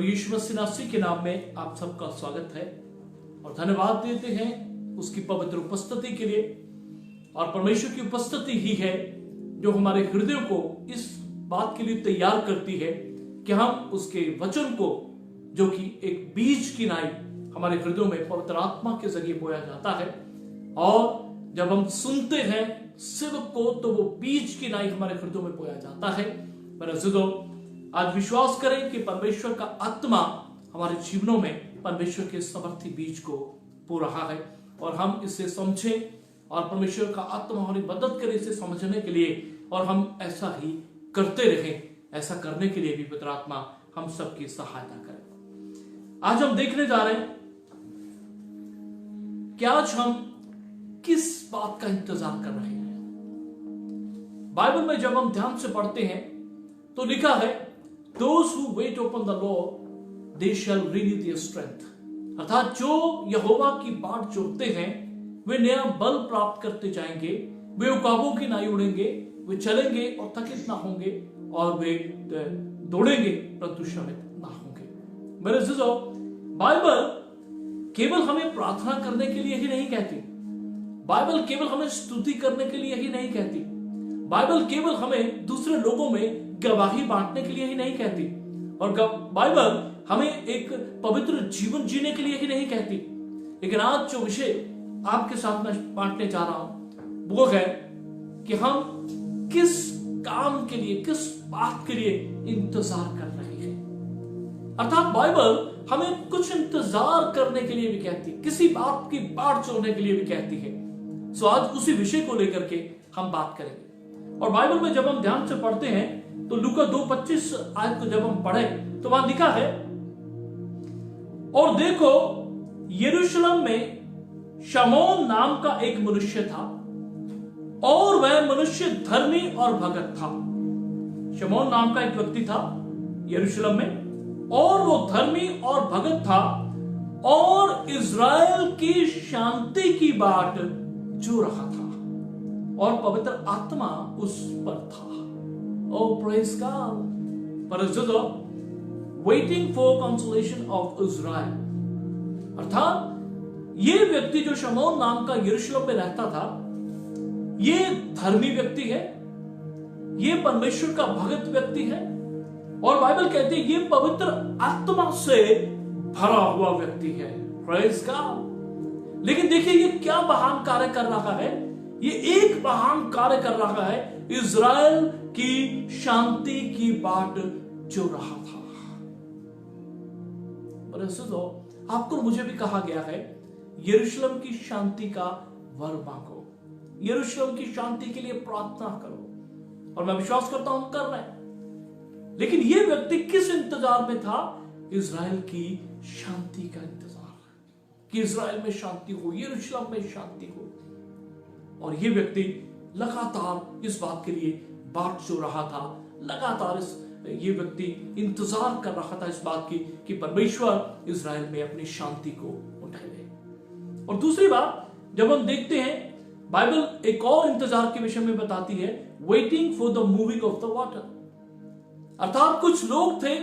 प्रभु यीशु मसीह के नाम में आप सबका स्वागत है और धन्यवाद देते हैं उसकी पवित्र उपस्थिति के लिए। और परमेश्वर की उपस्थिति ही है जो हमारे हृदय को इस बात के लिए तैयार करती है कि हम उसके वचन को, जो कि एक बीज की नाई हमारे हृदयों में पवित्र आत्मा के जरिए बोया जाता है, और जब हम सुनते हैं सेवक को तो वो बीज की नाई हमारे हृदयों में बोया जाता है। मेरे अज़ीज़ों, आज विश्वास करें कि परमेश्वर का आत्मा हमारे जीवनों में परमेश्वर के समर्थी बीज को बो रहा है और हम इसे समझें और परमेश्वर का आत्मा हमारी मदद करे इसे समझने के लिए, और हम ऐसा ही करते रहें। ऐसा करने के लिए भी पवित्र आत्मा हम सबकी सहायता करे। आज हम देखने जा रहे हैं कि आज हम किस बात का इंतजार कर रहे हैं। बाइबल में जब हम ध्यान से पढ़ते हैं तो लिखा है, Those who wait upon the Lord, they shall renew their strength। अर्थात जो यहोवा की बाट जोहते हैं वे नया बल प्राप्त करते जाएंगे, वे उकाबों की नाई उड़ेंगे, वे चलेंगे और थकित ना होंगे, और वे दौड़ेंगे परंतु श्रमित ना होंगे। मेरे अज़ीज़ों, बाइबल केवल हमें प्रार्थना करने के लिए ही नहीं कहती, बाइबल केवल हमें स्तुति करने के लिए ही नहीं कहती, बाइबल केवल हमें दूसरे लोगों में गवाही बांटने के लिए ही नहीं कहती, और बाइबल हमें एक पवित्र जीवन जीने के लिए ही नहीं कहती। लेकिन आज जो विषय आपके साथ में बांटने जा रहा हूं वो है कि हम किस काम के लिए, किस बात के लिए इंतजार कर रहे हैं। अर्थात बाइबल हमें कुछ इंतजार करने के लिए भी कहती, किसी बात की बाट जोड़ने के लिए भी कहती है। सो आज उसी विषय को लेकर के हम बात करेंगे। और बाइबल में जब हम ध्यान से पढ़ते हैं तो लूका 2:25 आयत को जब हम पढ़े तो वहां लिखा है, और देखो यरूशलेम में शमौन नाम का एक मनुष्य था, और वह मनुष्य धर्मी और भगत था। शमौन नाम का एक व्यक्ति था यरूशलेम में, और वो धर्मी और भगत था, और इज़राइल की शांति की बाट जो रहा था, और पवित्र आत्मा उस पर था। Oh, praise God! पर अज़ीज़ों, waiting for consolation of Israel, अर्थात ये व्यक्ति जो शमौन नाम का यरूशलेम में रहता था, ये धर्मी व्यक्ति है, ये परमेश्वर का भगत व्यक्ति है, और बाइबल कहती है ये पवित्र आत्मा से भरा हुआ व्यक्ति है। Praise God! लेकिन देखिए ये क्या महान कार्य कर रहा है, ये एक महान कार्य कर रहा है, इज़राइल की शांति की बाट जो रहा था। और सुनो, आपको मुझे भी कहा गया है यरूशलेम की शांति का वर मांगो, यरूशलेम की शांति के लिए प्रार्थना करो, और मैं विश्वास करता हूं कर रहे हैं। लेकिन यह व्यक्ति किस इंतजार में था? इज़राइल की शांति का इंतजार, कि इज़राइल में शांति हो, यरूशलेम में शांति हो। और यह व्यक्ति लगातार इस बात के लिए बाट जो रहा था, लगातार ये व्यक्ति इंतजार कर रहा था इस बात की कि परमेश्वर इज़राइल में अपनी शांति को उठाए। और दूसरी बात, जब हम देखते हैं बाइबल एक और इंतजार के विषय में बताती है, waiting for the moving of the water. अर्थात कुछ लोग थे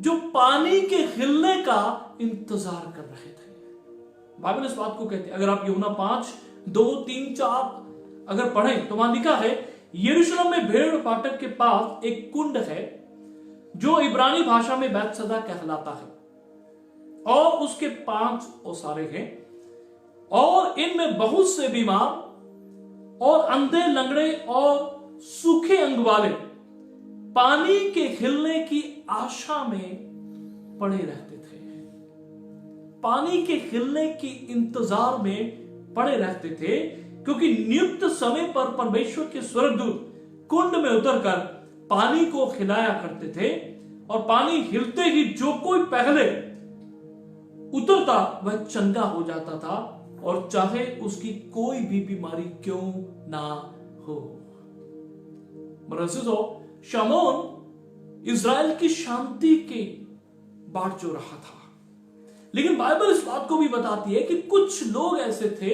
जो पानी के हिलने का इंतजार कर रहे थे। बाइबल इस बात को कहती है, अगर आप यूहन्ना 5:2-3-4 अगर पढ़ें तो वहां लिखा है, यरूशलेम में भेड़ फाटक के पास एक कुंड है जो इब्रानी भाषा में बैतसदा कहलाता है, और उसके 5 ओसारे हैं, और इनमें बहुत से बीमार और अंधे, लंगड़े और सूखे अंग वाले पानी के हिलने की आशा में पड़े रहते थे, पानी के हिलने की इंतजार में पड़े रहते थे, क्योंकि नियुक्त समय पर परमेश्वर के स्वर्गदूत कुंड में उतरकर पानी को हिलाया करते थे, और पानी हिलते ही जो कोई पहले उतरता वह चंगा हो जाता था, और चाहे उसकी कोई भी बीमारी क्यों ना हो। शमौन इज़राइल की शांति की बाट जो रहा था। लेकिन बाइबल इस बात को भी बताती है कि कुछ लोग ऐसे थे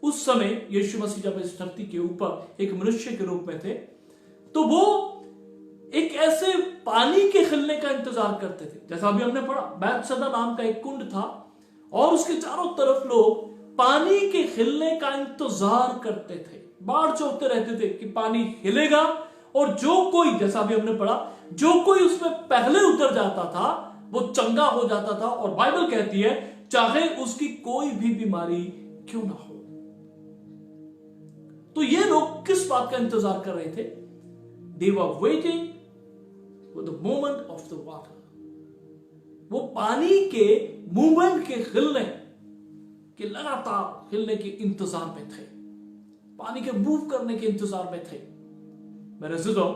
उस समय, यीशु मसीह जब इस धरती के ऊपर एक मनुष्य के रूप में थे, तो वो एक ऐसे पानी के खिलने का इंतजार करते थे। जैसा अभी हमने पढ़ा, बैतसैदा नाम का एक कुंड था और उसके चारों तरफ लोग पानी के खिलने का इंतजार करते थे, बाढ़ चौकते रहते थे कि पानी हिलेगा और जो कोई, जैसा अभी हमने पढ़ा, जो कोई उसमें पहले उतर जाता था वो चंगा हो जाता था। और बाइबल कहती है चाहे उसकी कोई भी बीमारी क्यों ना हो। तो ये लोग किस बात का इंतजार कर रहे थे? They were waiting for the moment of the water. वो पानी के मूवमेंट के खिलने के, लगातार खिलने के इंतजार में थे, पानी के मूव करने के इंतजार में थे मेरे अज़ीज़ों।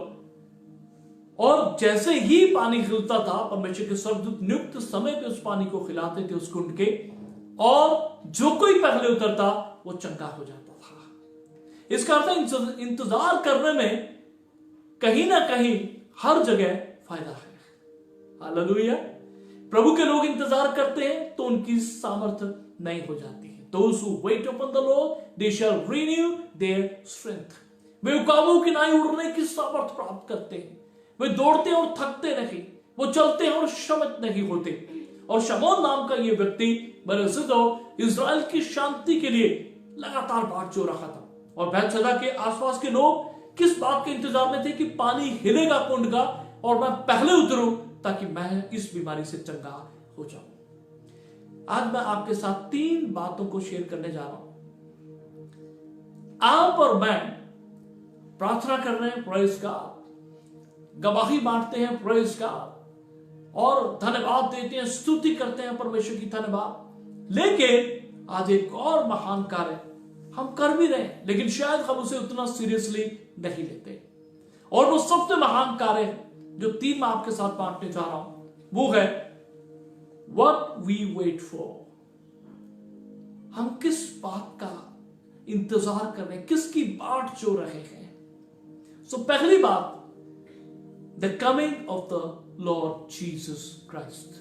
और जैसे ही पानी खिलता था, परमेश्वर के स्वर्गदूत नियुक्त समय पे उस पानी को खिलाते थे उस कुंड के, और जो कोई पहले उतरता वो चंगा हो जाता था। इसका अर्थ इंतजार करने में कहीं ना कहीं हर जगह फायदा है। हालेलुया। प्रभु के लोग इंतजार करते हैं तो उनकी सामर्थ्य नई हो जाती है। Those who wait upon the Lord, they shall renew their strength. वे उकाबों की नाई उड़ने की सामर्थ्य प्राप्त करते हैं। वे दौड़ते और थकते नहीं, वो चलते हैं और श्रमित नहीं होते। और शमौन नाम का ये व्यक्ति इस्राएल की शांति के लिए लगातार बाट जो रहा था। और बैतसैदा के आसपास के लोग किस बात के इंतजार में थे कि पानी हिलेगा कुंड का और मैं पहले उतरूं ताकि मैं इस बीमारी से चंगा हो जाऊं। आज मैं आपके साथ 3 बातों को शेयर करने जा रहा हूं। आप और मैं प्रार्थना कर रहे हैं, प्रेज का गवाही बांटते हैं, प्रेज का, और धन्यवाद देते हैं, स्तुति करते हैं परमेश्वर की, धन्यवाद। लेकिन आज एक और महान कार्य हम कर भी रहे हैं, लेकिन शायद हम उसे उतना सीरियसली नहीं लेते। और वो सबसे महान कार्य जो 3 मैं आपके साथ बांटने जा रहा हूं, वो है what we wait for। हम किस बात का इंतजार कर रहे हैं, किसकी बाट जो रहे हैं। पहली बात, the coming of the Lord Jesus Christ.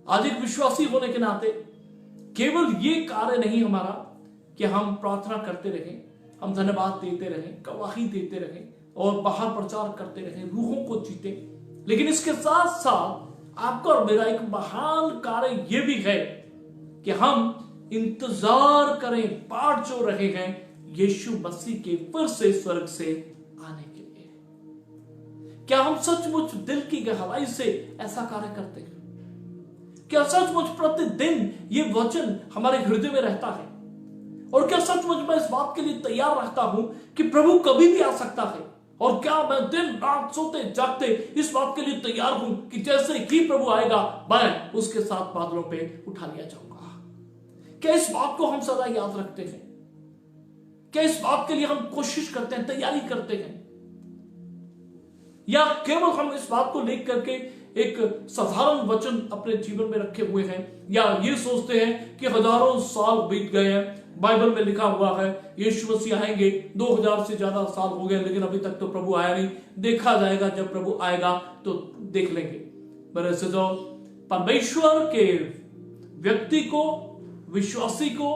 आज एक विश्वासी होने के नाते केवल ये कार्य नहीं हमारा कि हम प्रार्थना करते रहें, हम धन्यवाद देते रहें, गवाही देते रहें और बाहर प्रचार करते रहें, रूहों को जीते, लेकिन इसके साथ साथ आपका और मेरा एक महान कार्य यह भी है कि हम इंतजार करें, बाट जो रहे हैं यीशु मसीह के फिर से स्वर्ग से आने के लिए। क्या हम सचमुच दिल की गहराई से ऐसा कार्य करते हैं? क्या सचमुच प्रतिदिन ये वचन हमारे हृदय में रहता है? और क्या सचमुच मैं इस बात के लिए तैयार रहता हूं कि प्रभु कभी भी आ सकता है? और क्या मैं दिन रात सोते जागते इस बात के लिए तैयार हूं कि जैसे ही प्रभु आएगा मैं उसके साथ बादलों पे उठा लिया जाऊंगा? क्या इस बात को हम सदा याद रखते हैं? क्या इस बात के लिए हम कोशिश करते हैं, तैयारी करते हैं? या केवल हम इस बात को लेकर करके एक साधारण वचन अपने जीवन में रखे हुए हैं, या ये सोचते हैं कि हजारों साल बीत गए हैं, बाइबल में लिखा हुआ है यीशु मसीह आएंगे, 2000 से ज्यादा साल हो गए लेकिन अभी तक तो प्रभु आया नहीं, देखा जाएगा जब प्रभु आएगा तो देख लेंगे। मेरे से जो परमेश्वर के व्यक्ति को, विश्वासी को,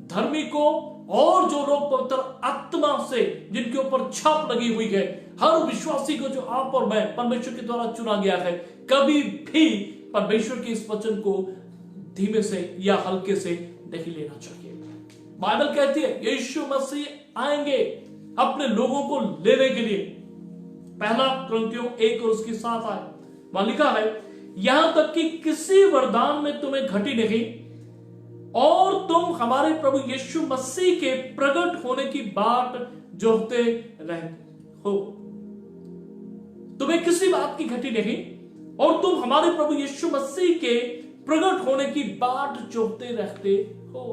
धर्मी को और जो लोग पवित्र आत्मा से जिनके ऊपर छाप लगी हुई है, हर विश्वासी को जो आप और मैं परमेश्वर के द्वारा चुना गया है, कभी भी परमेश्वर के इस वचन को धीमे से या हल्के से नहीं लेना चाहिए। बाइबल कहती है यीशु मसीह आएंगे अपने लोगों को लेने के लिए। पहला कुरिन्थियों 1 और उसकी 7 आए, वहां लिखा है यहां तक कि किसी वरदान में तुम्हें घटी नहीं और तुम हमारे प्रभु यीशु मसीह के प्रकट होने की बाट जोहते रहते हो। तुम्हें किसी बात की घटी नहीं और तुम हमारे प्रभु यीशु मसीह के प्रकट होने की बाट जोहते रहते हो।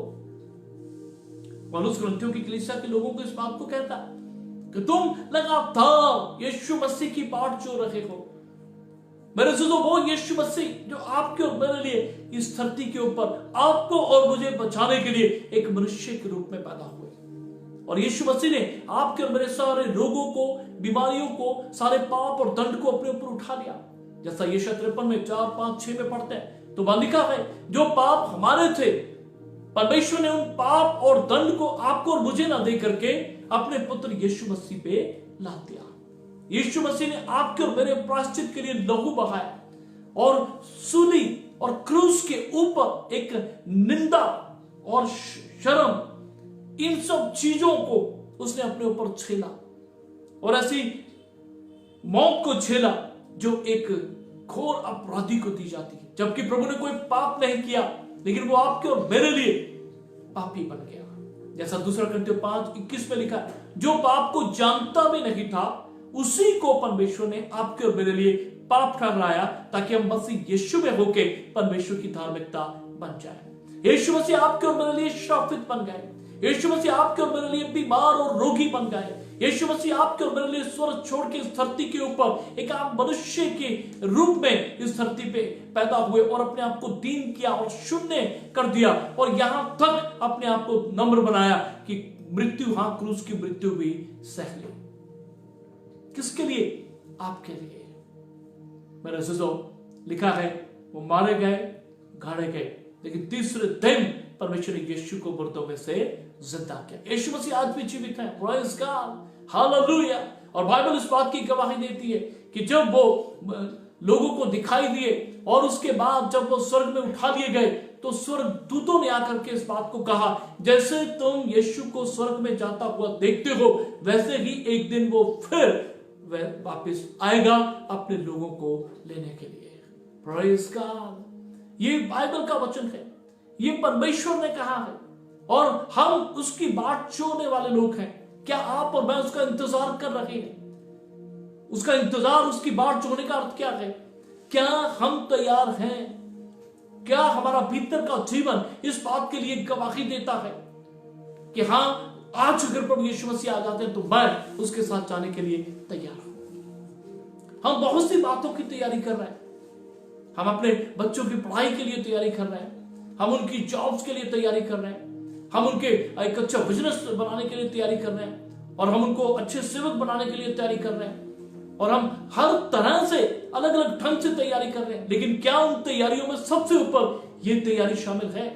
पौलुस कुरिन्थियों की कलीसिया के लोगों को इस बात को कहता कि तुम लगातार यीशु मसीह की बाट जो रहे हो। मेरे दोस्तों, वो यीशु मसीह जो आपके और मेरे लिए इस धरती के ऊपर आपको और मुझे बचाने के लिए एक मनुष्य के रूप में पैदा हुए, और यीशु मसीह ने आपके और मेरे सारे रोगों को, बीमारियों को, सारे पाप और दंड को अपने ऊपर उठा लिया। जैसा यशायाह 53 में 4, 5, 6 में पढ़ते हैं तो वहां लिखा है जो पाप हमारे थे परमेश्वर ने उन पाप और दंड को आपको और मुझे ना दे करके अपने पुत्र यीशु मसीह पे ला दिया। यीशु मसीह ने आपके और मेरे प्रायश्चित के लिए लहू बहाया और सूली और क्रूस के ऊपर एक निंदा और शर्म, इन सब चीजों को उसने अपने ऊपर झेला और ऐसी मौत को झेला जो एक घोर अपराधी को दी जाती है। जबकि प्रभु ने कोई पाप नहीं किया, लेकिन वो आपके और मेरे लिए पापी बन गया। जैसा दूसरा Corinthians 5:21 में लिखा है, जो पाप को जानता भी नहीं था उसी को परमेश्वर ने आपके और मेरे लिए पाप ठहराया, ताकि हम मसीह यीशु में होके परमेश्वर की धार्मिकता बन जाए। यीशु मसीह आपके और मेरे लिए श्रापित बन गए। यीशु मसीह आपके और मेरे लिए बीमार और रोगी बन गए। यीशु मसीह आपके और मेरे लिए स्वर्ग छोड़ के इस धरती के ऊपर एक आम मनुष्य के रूप में इस धरती पे पैदा हुए और अपने आप को दीन किया और शून्य कर दिया और यहां तक अपने आप को नम्र बनाया कि मृत्यु, हां, क्रूस की मृत्यु भी सह ली। किसके लिए? आपके लिए। मेरे अज़ीज़ों, लिखा है वो मारे गए, गाड़े गए, लेकिन तीसरे दिन परमेश्वर ने यीशु को मुर्दों में से जिंदा किया। यीशु मसीह आज भी जीवित है। Praise God, hallelujah. और बाइबल इस बात की गवाही देती है कि जब वो लोगों को दिखाई दिए और उसके बाद जब वो स्वर्ग में उठा लिए गए, तो स्वर्ग दूतों ने आकर के इस बात को कहा, जैसे तुम यीशु को स्वर्ग में जाता हुआ देखते हो, वैसे ही एक दिन वो फिर वह वापस आएगा अपने लोगों को लेने के लिए। प्रेज़ गॉड, ये बाइबल का वचन है, ये परमेश्वर ने कहा है और हम उसकी बाट जोने वाले लोग हैं। क्या आप और मैं उसका इंतजार कर रहे हैं? उसका इंतजार, उसकी बाट जोने का अर्थ क्या है? क्या हम तैयार हैं? क्या हमारा भीतर का जीवन इस बात के लिए गवाही देता है कि हां, आज अगर प्रभु यीशु मसीह आ जाते हैं तो मैं उसके साथ जाने के लिए तैयार हूं। हम बहुत सी बातों की तैयारी कर रहे हैं। हम अपने बच्चों की पढ़ाई के लिए तैयारी कर रहे हैं, हम उनकी जॉब्स के लिए तैयारी कर रहे हैं, हम उनके एक अच्छा बिजनेस बनाने के लिए तैयारी कर रहे हैं और हम उनको अच्छे सेवक बनाने के लिए तैयारी कर रहे हैं और हम हर तरह से अलग अलग ढंग से तैयारी कर रहे हैं। लेकिन क्या उन तैयारियों में सबसे ऊपर यह तैयारी शामिल है?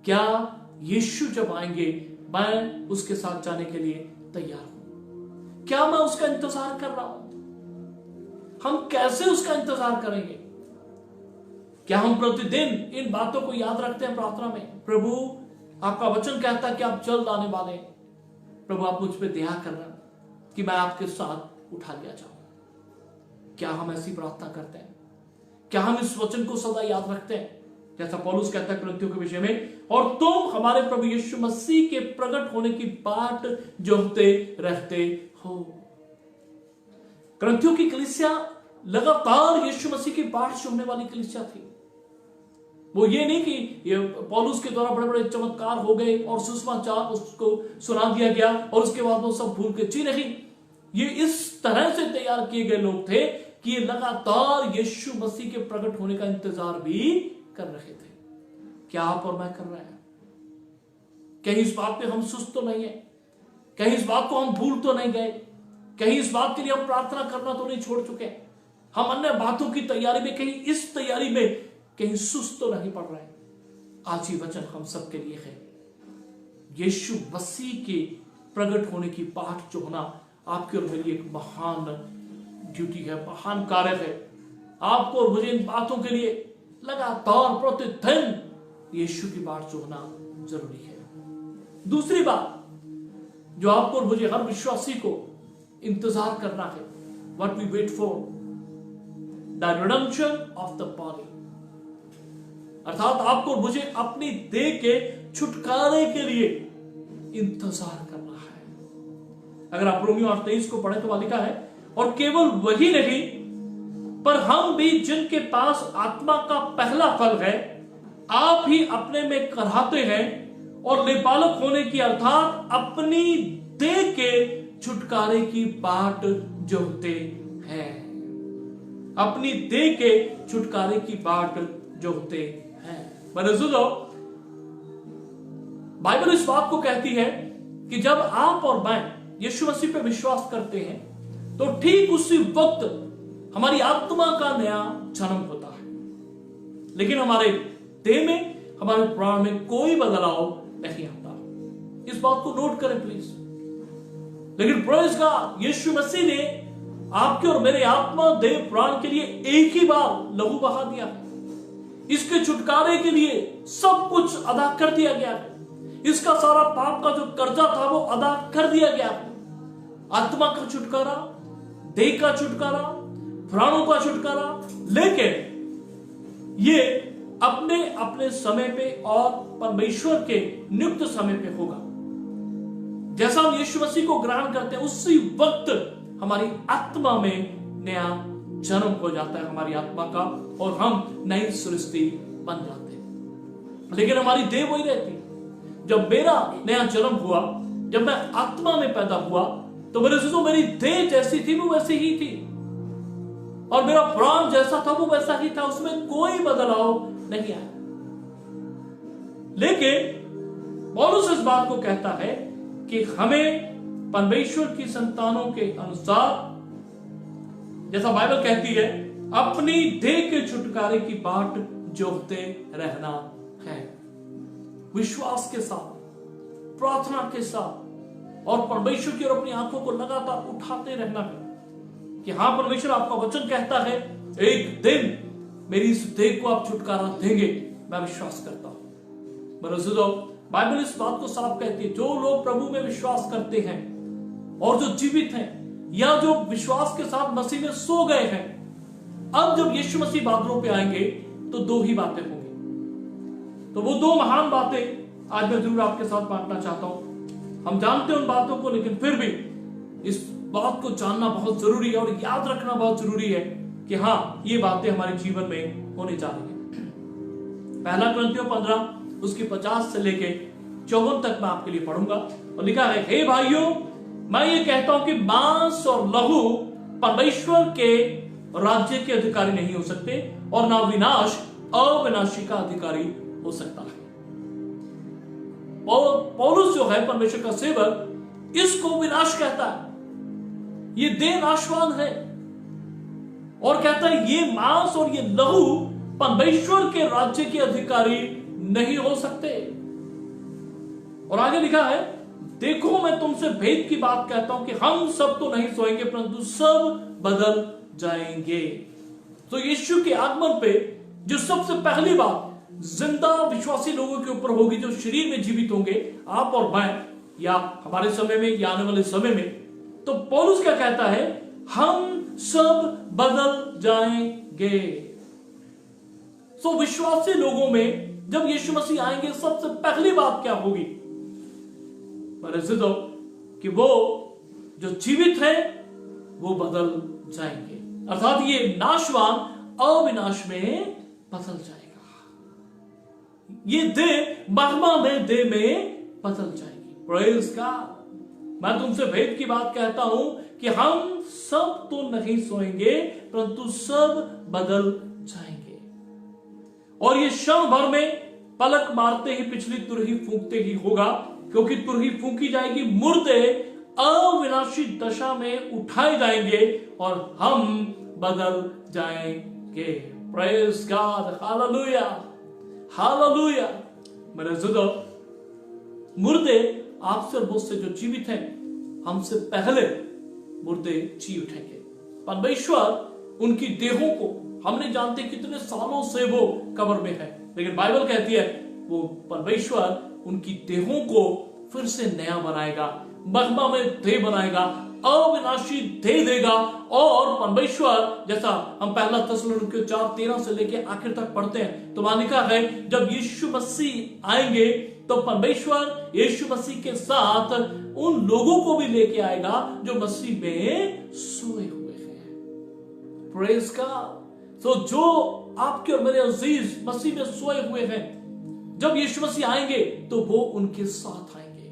क्या यीशु जब आएंगे मैं उसके साथ जाने के लिए तैयार हूं? क्या मैं उसका इंतजार कर रहा हूं? हम कैसे उसका इंतजार करेंगे? क्या हम प्रतिदिन इन बातों को याद रखते हैं प्रार्थना में? प्रभु, आपका वचन कहता है कि आप जल्द आने वाले हैं। प्रभु, आप मुझ पे दया करना कि मैं आपके साथ उठा लिया जाऊं। क्या हम ऐसी प्रार्थना करते हैं? क्या हम इस वचन को सदा याद रखते हैं? जैसा पौलुस कहता है कुरिन्थियों के विषय में, और तुम हमारे प्रभु यीशु मसीह के प्रकट होने की बाट जोहते रहते हो। कुरिन्थियों की कलीसिया लगातार यीशु मसीह की बाट जोहने वाली कलीसिया थी। वो ये नहीं कि ये पौलुस के द्वारा बड़े बड़े चमत्कार हो गए और सुसमाचार उसको सुना दिया गया और उसके बाद वो सब भूल के, जी नहीं, ये इस तरह से तैयार किए गए लोग थे कि ये लगातार यीशु मसीह के प्रकट होने का इंतजार भी कर रहे थे। क्या आप और मैं कर रहे हैं? कहीं इस बात पे हम सुस्त तो नहीं है? कहीं इस बात को हम भूल तो नहीं गए? कहीं इस बात के लिए हम प्रार्थना करना तो नहीं छोड़ चुके? हम अन्य बातों की तैयारी में, कहीं इस तैयारी में कहीं सुस्त तो नहीं पड़ रहे? आज ही वचन हम सबके लिए है। यीशु मसीह के प्रकट होने की बाट जो होना आपके और मेरे लिए एक महान ड्यूटी है, महान कार्य है। आपको और मुझे इन बातों के लिए लगातार प्रतिदिन यीशु की बाट जो होना जरूरी है। दूसरी बात जो आपको और मुझे, हर विश्वासी को इंतजार करना है, what we wait for, the redemption of the body, अर्थात आपको और मुझे अपनी देह के छुटकारे के लिए इंतजार करना है। अगर आप रोमियो 8:23 को पढ़े तो वहां लिखा है, और केवल वही नहीं पर हम भी जिनके पास आत्मा का पहला फल है, आप ही अपने में कराहते हैं और लेपालक होने की अर्थात अपनी देह के छुटकारे की बाट जोहते हैं। अपनी देह के छुटकारे की बाट जोहते हैं। मेरे सुनो, बाइबल इस बात को कहती है कि जब आप और मैं यीशु मसीह पे विश्वास करते हैं तो ठीक उसी वक्त हमारी आत्मा का नया जन्म होता है, लेकिन हमारे देह में, हमारे प्राण में कोई बदलाव नहीं आता। इस बात को नोट करें प्लीज। लेकिन प्रेज़ गॉड, यीशु मसीह ने आपके और मेरे आत्मा, देह, प्राण के लिए एक ही बार लहू बहा दिया है। इसके छुटकारे के लिए सब कुछ अदा कर दिया गया है। इसका सारा पाप का जो कर्जा था वो अदा कर दिया गया है। आत्मा का छुटकारा, देह का छुटकारा, प्राणों का छुटकारा, लेकिन ये अपने अपने समय पे और परमेश्वर के नियुक्त समय पे होगा। जैसा हम यीशु मसीह को ग्रहण करते हैं उसी वक्त हमारी आत्मा में नया जन्म हो जाता है, हमारी आत्मा का, और हम नई सृष्टि बन जाते हैं। लेकिन हमारी देह वही रहती। जब मेरा नया जन्म हुआ, जब मैं आत्मा में पैदा हुआ, तो मेरे से मेरी देह जैसी थी वो वैसी ही थी, और मेरा प्राण जैसा था वो वैसा ही था, उसमें कोई बदलाव नहीं आया। लेकिन पौलुस इस बात को कहता है कि हमें परमेश्वर की संतानों के अनुसार, जैसा बाइबल कहती है, अपनी देह के छुटकारे की बाट जोहते रहना है। विश्वास के साथ, प्रार्थना के साथ, और परमेश्वर की और अपनी आंखों को लगातार उठाते रहना है कि हां, परमेश्वर आपका वचन कहता है एक दिन मेरी इस देह को आप छुटकारा देंगे। मैं विश्वास करता हूं। बाइबल इस बात को साफ कहती है, जो लोग प्रभु में विश्वास करते हैं और जो जीवित हैं, या जो विश्वास के साथ मसीह में सो गए हैं, अब जब यीशु मसीह बादलों पे आएंगे तो दो ही बातें होंगी। तो वो दो महान बातें आज मैं जरूर आपके साथ बांटना चाहता हूं। हम जानते हैं उन बातों को, लेकिन फिर भी इस बात को जानना बहुत जरूरी है और याद रखना बहुत जरूरी है कि हां, ये बातें हमारे जीवन में होने जा रही है। पहला कुरिन्थियों 15 उसकी 50 से लेके 54 तक मैं आपके लिए पढ़ूंगा, और लिखा है, हे भाइयों, मैं ये कहता हूं कि मांस और लहू परमेश्वर के राज्य के अधिकारी नहीं हो सकते, और ना विनाश अविनाशी का अधिकारी हो सकता है। पौलुस जो है परमेश्वर का सेवक, इसको विनाश कहता है। ये देह नाशवान है, और कहता है ये मांस और ये लहू परमेश्वर के राज्य के अधिकारी नहीं हो सकते। और आगे लिखा है, देखो मैं तुमसे भेद की बात कहता हूं कि हम सब तो नहीं सोएंगे, परंतु सब बदल जाएंगे। तो यीशु के आगमन पे जो सबसे पहली बात जिंदा विश्वासी लोगों के ऊपर होगी, जो शरीर में जीवित होंगे, आप और मैं, या हमारे समय में या आने वाले समय में, तो पौलुस क्या कहता है, हम सब बदल जाएंगे। तो विश्वासी लोगों में जब यीशु मसीह आएंगे, सबसे पहली बात क्या होगी? कि वो जो जीवित है वो बदल जाएंगे, अर्थात ये नाशवान अविनाश में बदल जाएगा। ये देह महिमा में देह में बदल जाएगी। Praise God. मैं तुमसे भेद की बात कहता हूं कि हम सब तो नहीं सोएंगे, परंतु सब बदल जाएंगे। और ये क्षण भर में, पलक मारते ही, पिछली तुरही फूंकते ही होगा, क्योंकि तुरही फूंकी जाएगी, मुर्दे अविनाशी दशा में उठाए जाएंगे और हम बदल जाएंगे। Praise God, hallelujah, hallelujah. मेरे जुदो, मुर्दे आपसे और मुझसे जो जीवित हैं, हमसे पहले मुर्दे जी उठेंगे। परमेश्वर उनकी देहों को, हम नहीं जानते कितने सालों से वो कब्र में है, लेकिन बाइबल कहती है वो परमेश्वर उनकी देहों को फिर से नया बनाएगा, महिमा में देह बनाएगा, अविनाशी देह देगा। और परमेश्वर, जैसा हम पहला थिस्सलुनीके 4:13 से लेके आखिर तक पढ़ते हैं, तो वहां लिखा है, जब यीशु मसीह आएंगे तो परमेश्वर यीशु मसीह के साथ उन लोगों को भी लेके आएगा जो मसीह में सोए हुए हैं। Praise God. तो जो आपके और मेरे अजीज मसीह में सोए हुए हैं, जब यीशु मसीह आएंगे तो वो उनके साथ आएंगे,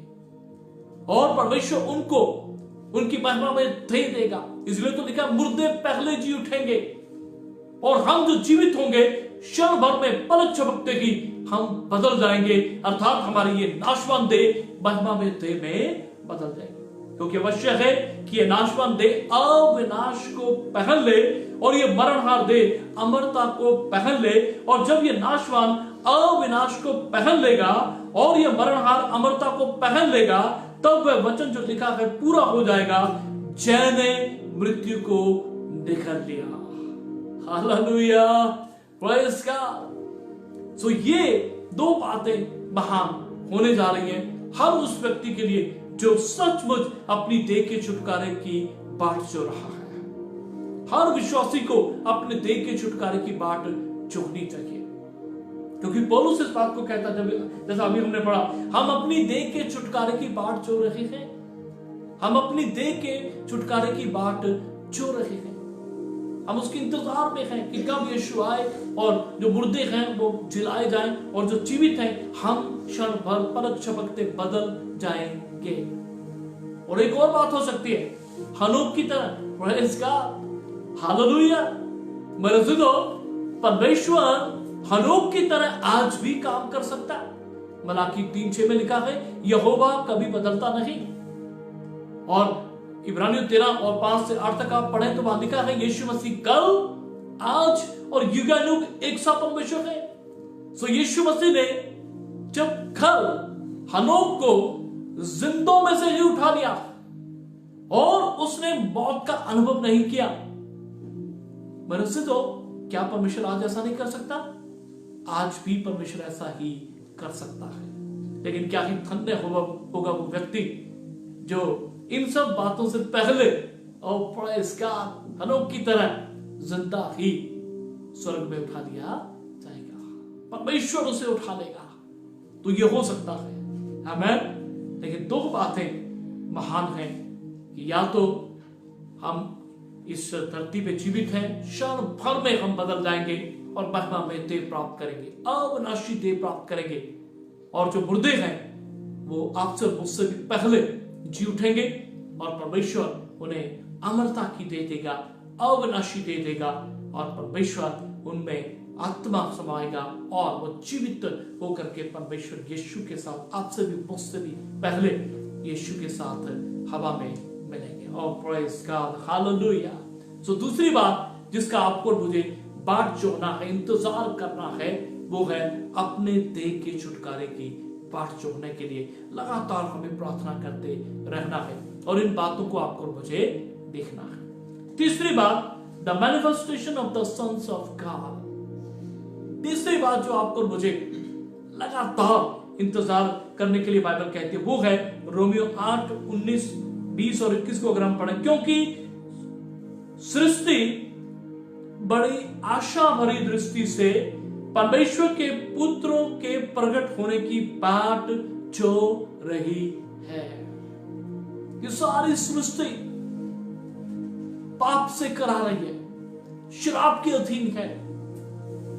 और परमेश्वर उनको उनकी महिमा में दे देगा। इसलिए तो लिखा, मुर्दे पहले जी उठेंगे, और हम जो जीवित होंगे, क्षण भर में, पलक झपकते ही हम बदल जाएंगे, अर्थात हमारी ये नाशवान देह महिमा में देह में बदल जाएगी। क्योंकि अवश्य है कि ये नाशवान देह अविनाश को पहन ले, और ये मरणहार देह अमरता को पहन ले। और जब ये नाशवान अविनाश को पहन लेगा और ये मरणहार अमरता को पहन लेगा, तब वह वचन जो लिखा है पूरा हो जाएगा, जय ने मृत्यु को निगल लिया। Hallelujah, praise God. सो ये दो बातें महान होने जा रही हैं हर उस व्यक्ति के लिए जो सचमुच अपनी देह के छुटकारे की बाट जो रहा है। हर विश्वासी को अपने देह के छुटकारे की बाट चुननी चाहिए, क्योंकि पौलुस इस बात को कहता है, जैसा अभी हमने पढ़ा, हम अपनी देह के छुटकारे की बाट चो रहे हैं। हम अपनी देह के छुटकारे की बाट चो रहे हैं। हम उसके इंतजार में हैं कि कब यीशु आए और जो मुर्दे हैं वो जिलाए जाएं और जो जीवित हैं हम क्षण भर पलक झपकते बदल जाएंगे। और एक और बात हो सकती है, हनोक की तरह, प्रेज़ गॉड, हालेलुया। मेरे दोस्तों, परमेश्वर हनोक की तरह आज भी काम कर सकता है। मलाकी 3:6 में लिखा है, यहोवा कभी बदलता नहीं। और इब्रानियों 13 और 5 से 8 तक आप पढ़ें तो वहां लिखा है, यीशु मसीह कल, आज और युगानुग एक सा परमेश्वर है। सो यीशु मसीह ने जब कल हनोक को जिंदों में से ही उठा लिया और उसने मौत का अनुभव नहीं किया, मेरे से तो क्या परमेश्वर आज ऐसा नहीं कर सकता? आज भी परमेश्वर ऐसा ही कर सकता है। लेकिन क्या ही धन्य होगा वो व्यक्ति जो इन सब बातों से पहले और प्रेज़ गॉड हनोक की तरह जिंदा ही स्वर्ग में उठा लिया जाएगा। परमेश्वर उसे उठा लेगा। तो ये हो सकता है, आमीन। लेकिन दो बातें महान हैं कि या तो हम इस धरती पे जीवित हैं, क्षण भर में हम बदल जाएंगे और महिमा में देह प्राप्त करेंगे, अविनाशी देह प्राप्त करेंगे, और जो मुर्दे हैं वो आपसे मुझसे भी पहले जी उठेंगे और परमेश्वर उन्हें अमरता की दे देगा, अविनाशी दे देगा, और परमेश्वर उनमें आत्मा समाएगा और वो जीवित होकर के परमेश्वर यीशु के साथ, आपसे भी मुझसे भी पहले यीशु के साथ हवा में मिलेंगे। और प्रेज़ गॉड, हालेलुया। सो दूसरी बात जिसका आपको मुझे बाट जोड़ना है, इंतजार करना है, वो है अपने देह के छुटकारे की बाट जोड़ने के लिए लगातार हमें प्रार्थना करते रहना है और इन बातों को आपको मुझे देखना है। तीसरी बात, the manifestation of the sons of God. तीसरी बात जो आपको मुझे लगातार इंतजार करने के लिए बाइबल कहती है वो है रोमियो 8, 19, 20 और 21 को अगर हम पढ़ें, क्योंकि सृष्टि बड़ी आशा भरी दृष्टि से परमेश्वर के पुत्रों के प्रकट होने की बाट जो रही है। ये सारी सृष्टि पाप से करा रही है, श्राप के अधीन है,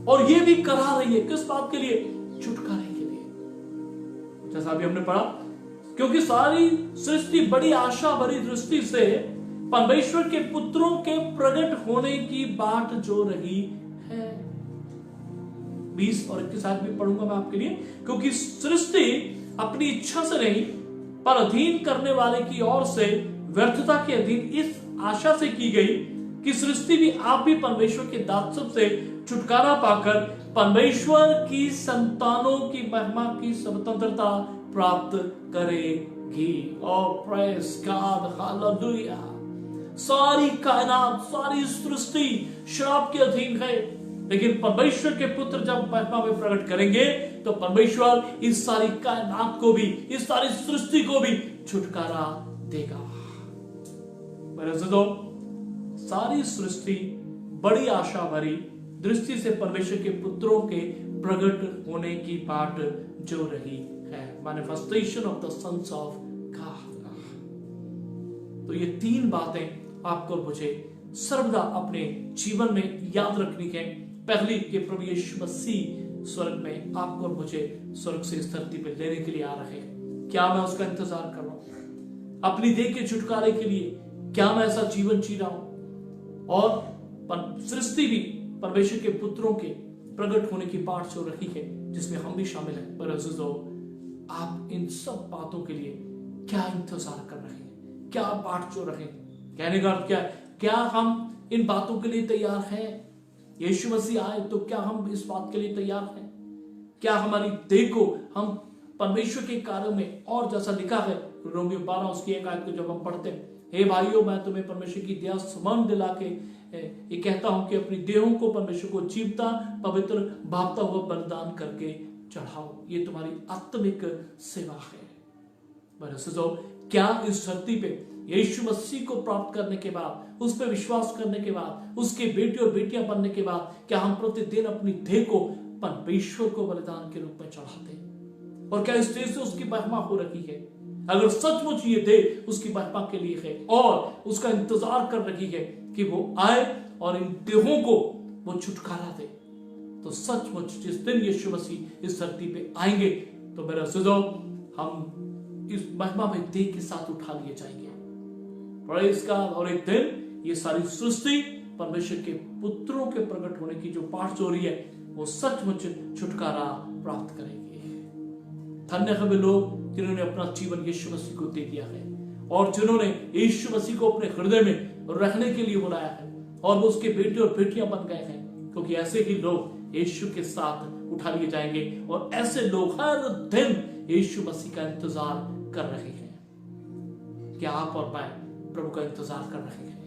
और ये भी करा रही है किस बात के लिए? छुटकारे के लिए। जैसा अभी हमने पढ़ा, क्योंकि सारी सृष्टि बड़ी आशा भरी दृष्टि से परमेश्वर के पुत्रों के प्रकट होने की बाट जो रही है। 20 और 21 आज भी पढ़ूंगा मैं आपके लिए, क्योंकि सृष्टि अपनी इच्छा से नहीं पर अधीन करने वाले की ओर से व्यर्थता के अधीन इस आशा से की गई कि सृष्टि भी आप भी परमेश्वर के दासत्व से छुटकारा पाकर परमेश्वर की संतानों की महिमा की स्वतंत्रता प्राप्त करेगी। और प्रेज़ गॉड, हालेलुया। सारी कायनात, सारी सृष्टि श्राप के अधीन है, लेकिन परमेश्वर के पुत्र जब महिमा में प्रकट करेंगे तो परमेश्वर इस सारी कायनात को भी, इस सारी सृष्टि को भी छुटकारा देगा। मेरे दोस्तों, सारी सृष्टि बड़ी आशा भरी दृष्टि से परमेश्वर के पुत्रों के प्रकट होने की बाट जो रही है, manifestation of the sons of God. तो ये तीन बातें आपको मुझे सर्वदा अपने जीवन में याद रखनी है। पहली, कि प्रभु यीशु मसीह स्वर्ग में आपको और मुझे स्वर्ग से इस धरती पे लेने के लिए आ रहे हैं। क्या मैं उसका इंतजार कर रहा हूं? अपनी देह के छुटकारे के लिए क्या मैं ऐसा जीवन जी रहा हूं? और सृष्टि भी परमेश्वर के पुत्रों के प्रकट होने की बाट जो रखी है, जिसमें हम भी शामिल हैं। पर अज़ीज़ों, आप इन सब बातों के लिए क्या इंतजार कर रहे हैं? क्या बाट जो रहे? कहने का अर्थ क्या है? क्या हम इन बातों के लिए तैयार हैं? यीशु मसीह आए तो क्या हम इस बात के लिए तैयार हैं? क्या हमारी देह को हम परमेश्वर के कार्यों में, और जैसा लिखा है रोमियो 12 उसकी 1 आयत को जब हम पढ़ते हैं, हे भाइयों मैं तुम्हें परमेश्वर की दया स्मरण दिला के ये कहता हूं कि अपनी देहों को परमेश्वर को जीवता पवित्र भावता हुआ बलिदान करके चढ़ाओ, ये तुम्हारी आत्मिक सेवा है। मेरे अजीजों, क्या इस धरती पे यीशु मसीह को प्राप्त करने के बाद, उस पर विश्वास करने के बाद, उसके बेटे और बेटियां बनने के बाद, क्या हम प्रतिदिन अपनी देह को परमेश्वर को बलिदान के रूप में चढ़ाते हैं? और क्या इस देह से उसकी महिमा हो रही है? अगर सचमुच ये देह उसकी महिमा के लिए है और उसका इंतजार कर रही है कि वो आए और इन देहों को वो छुटकारा दे, तो सचमुच जिस दिन यीशु मसीह इस धरती पे आएंगे तो मेरे अजीजों, हम इस महिमा में देह के साथ उठा लिए जाएंगे। Praise God. और एक दिन ये सारी सृष्टि परमेश्वर के पुत्रों के प्रकट होने की जो पाठ हो रही है वो सचमुच छुटकारा प्राप्त करेंगे। धन्य है वे लोग जिन्होंने अपना जीवन यीशु मसीह को दे दिया है और जिन्होंने यीशु मसीह को अपने हृदय में रहने के लिए बुलाया है और वो उसके बेटे और बेटियां बन गए हैं, क्योंकि ऐसे ही लोग यीशु के साथ उठा लिए जाएंगे और ऐसे लोग हर दिन यीशु मसीह का इंतजार कर रहे हैं। क्या आप और मैं प्रभु का इंतजार कर रहे हैं?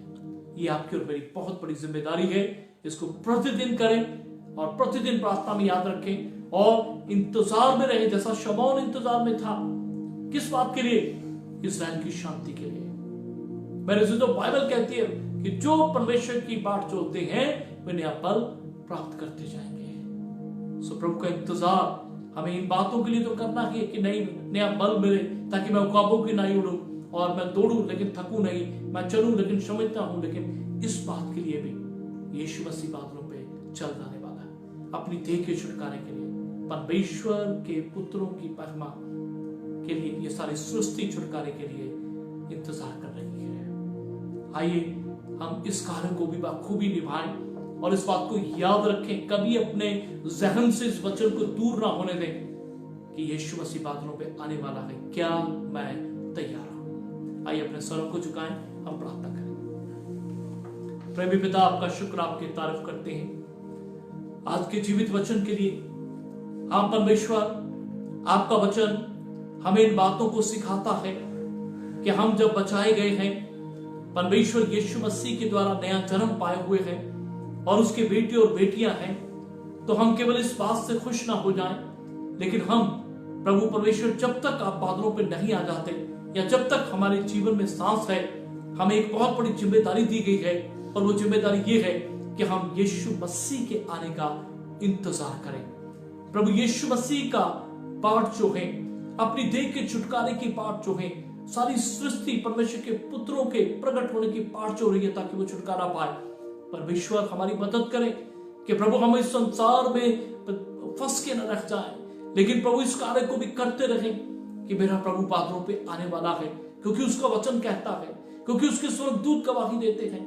ये आपकी और मेरी बहुत बड़ी जिम्मेदारी है। इसको प्रतिदिन करें और प्रतिदिन प्रार्थना में याद रखें और इंतजार में रहे, जैसा शमौन इंतजार में था। किस बात के लिए? इस्राएल की शांति के लिए। मेरे जो बाइबल कहती है कि जो परमेश्वर की बाट जोते हैं वे नया बल प्राप्त करते जाएंगे। सो प्रभु का इंतजार हमें इन बातों के लिए तो करना है कि नहीं नया बल मिले, ताकि मैं उकाबों की नहीं उड़ूं और मैं दौड़ूं लेकिन थकूं नहीं, मैं चलूं लेकिन समझता हूं, लेकिन इस बात के लिए भी यीशु मसीह बादलों पे चल जाने वाला है अपनी देह के छुटकारे के लिए। परमेश्वर के पुत्रों की महिमा के लिए ये सारी सृष्टि छुटकारे के लिए इंतजार कर रही है। आइए हम इस कार्य को भी बखूबी निभाएं और इस बात को याद रखें, कभी अपने जहन से इस वचन को दूर ना होने दें कि यीशु मसीह बादलों पे आने वाला है। क्या मैं तैयार हूं? आइए अपने सरों को झुकाएं, हम प्रार्थना करें। प्रेमी पिता, आपका शुक्र, आपकी तारीफ करते हैं आज के जीवित वचन के लिए। हाँ परमेश्वर, आपका वचन हमें इन बातों को सिखाता है कि हम जब बचाए गए हैं, परमेश्वर यीशु मसीह के द्वारा नया जन्म पाए हुए हैं और उसके बेटे और बेटियां हैं, तो हम केवल इस बात से खुश ना हो जाएं, लेकिन हम प्रभु परमेश्वर जब तक आप बादलों पे नहीं आ जाते या जब तक हमारे जीवन में सांस है, हमें एक बहुत बड़ी जिम्मेदारी दी गई है और वो जिम्मेदारी ये है कि हम यीशु मसीह के आने का इंतजार करें। प्रभु यीशु मसीह का पाठ जो है, अपनी देह के छुटकारे की पाठ जो है, सारी सृष्टि परमेश्वर के पुत्रों के प्रकट होने की पाठ जो रही है ताकि वो छुटकारा पाए। परमेश्वर हमारी मदद करे कि प्रभु हम इस संसार में फंस के न रह जाए, लेकिन प्रभु इस कार्य को भी करते रहें कि मेरा प्रभु बादलों पे आने वाला है, क्योंकि उसका वचन कहता है, क्योंकि उसके स्वर्गदूत गवाही देते हैं।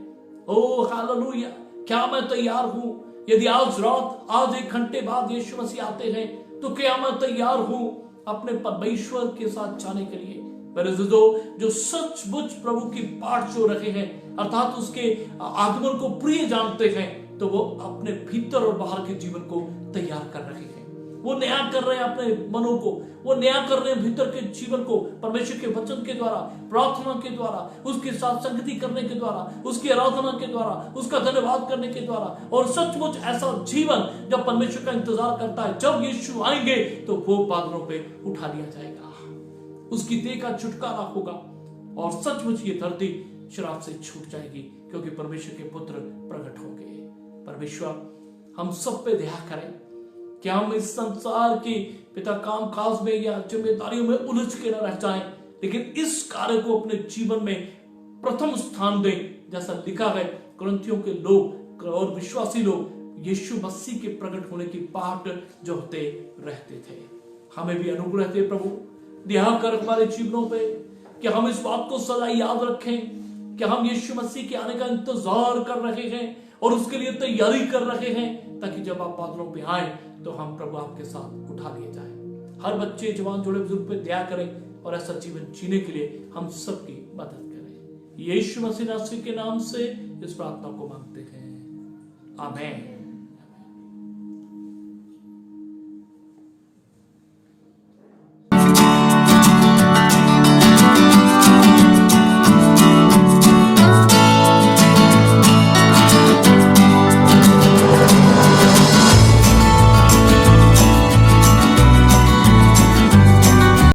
ओ हालेलुया, क्या मैं तैयार हूं? यदि आज रात, आज 1 घंटे बाद यीशु मसीह आते हैं, तो क्या मैं तैयार हूं अपने परमेश्वर के साथ जाने के लिए? मेरे जो सचमुच प्रभु की बाट जो रखे हैं, अर्थात उसके आगमन को प्रिय जानते हैं, तो वो अपने भीतर और बाहर के जीवन को तैयार कर रहे हैं। वो नया कर रहे हैं अपने मनों को, वो नया कर रहे हैं भीतर के जीवन को परमेश्वर के वचन के द्वारा, प्रार्थना के द्वारा, उसके साथ संगति करने के द्वारा, उसकी आराधना के द्वारा, उसका धन्यवाद करने के द्वारा। और सचमुच ऐसा जीवन जब परमेश्वर का इंतजार करता है, जब यीशु आएंगे तो वो बादलों पे उठा लिया जाएगा, उसकी देह का छुटकारा होगा और सचमुच ये धरती शराब से छूट जाएगी, क्योंकि परमेश्वर के पुत्र प्रकट होंगे। परमेश्वर हम सब पे दया करें कि हम इस संसार की पिता काम काज में या जिम्मेदारियों में उलझ के न रह जाएं, लेकिन इस कार्य को अपने जीवन में प्रथम स्थान दें, जैसा लिखा है कुरिन्थियों के लोग और विश्वासी लोग यीशु मसीह के प्रकट होने की बाट जो होते रहते थे। हमें भी अनुग्रह दे प्रभु, दया कर हमारे जीवनों पे कि हम इस बात को सदा याद रखें कि हम यीशु मसीह के आने का इंतजार कर रहे हैं और उसके लिए तैयारी कर रहे हैं, ताकि जब आप बादलों पे आए तो हम प्रभु आपके साथ उठा लिए जाए। हर बच्चे, जवान, जोड़े, बुजुर्ग पे दया करें और ऐसा जीवन जीने के लिए हम सबकी मदद करें। यीशु मसीह नासरी के नाम से इस प्रार्थना को मांगते हैं, आमीन।